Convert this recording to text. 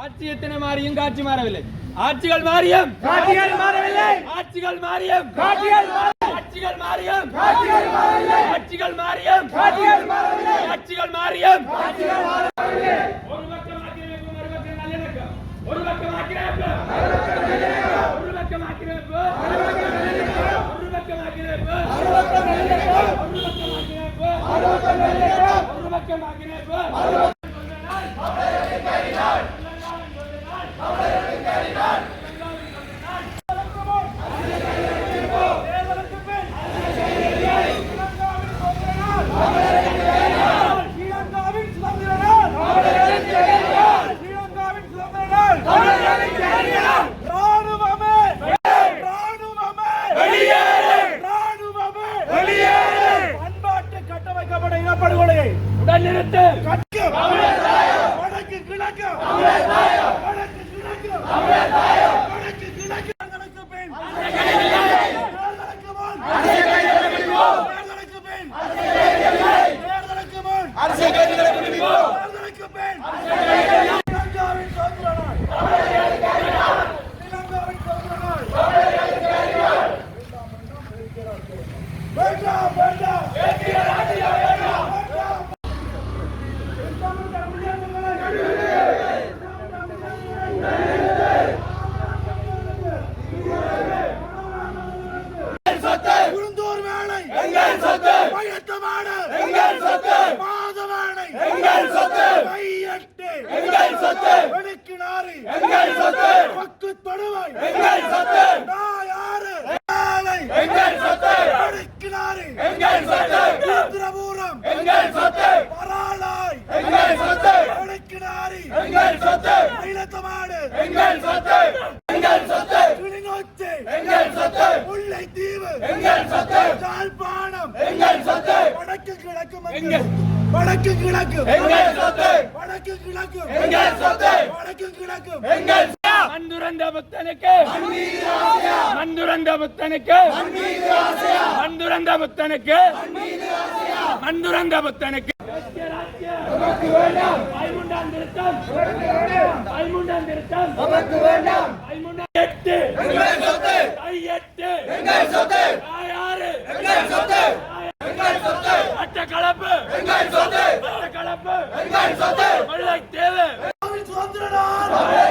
ஆட்சி எத்தனை மாறியும் காட்சி மாறவில்லை. ஆட்சிகள் மாறியும் காட்சிகள் மாறவில்லை. ஆட்சிகள் மாறியும் காட்சிகள் ஆட்சிகள் மாறியும் காட்சிகள் மாறவில்லை. ஆட்சிகள் மாறியும் காட்சிகள் மாறவில்லை. ஆட்சிகள் மாறியும் காட்சிகள் மாறவில்லை. ஒரு பக்கம் ஆக்கிரமிப்பு, மறுபக்கம் நல்லிணக்கம். ஒரு பக்கம் ஆக்கிரமிப்பு, ஒரு பக்கம் ஆக்கிரமிப்பு, ஒரு பக்கம் நல்லிணக்கம். ஒரு பக்கம் ஆக்கிரமிப்பு, ஒரு பக்கம் நல்லிணக்கம். ஒரு பக்கம் ஆக்கிரமிப்பு, ஒரு பக்கம் நல்லிணக்கம். ஒரு பக்கம் ஆக்கிரமிப்பு. வடக்கு கிழக்கு எங்கள் சொத்து, வடக்கு கிழக்கு எங்கள் சொத்து, வடக்கு கிழக்கு எங்கள் மந்துரந்த புத்தனுக்கு மந்துரந்த புத்தனுக்கு மந்துரந்த புத்தனுக்கு மந்துரந்த புத்தனுக்கு நமக்கு வேண்டாம். ஐமுண்டாம் திருத்தம் ஐமுண்டாம் திருத்தம் நமக்கு வேண்டாம். ஐமுண்டாம் 8 எங்கள் சொத்து, 8 எங்கள் சொத்து, 6 எங்கள் சொத்து, எங்கள் சொத்து, அட்ட கலப்பு எங்கள் சொத்து, அட்ட கலப்பு எங்கள் சொத்து, முல்லை தேவை தமிழர்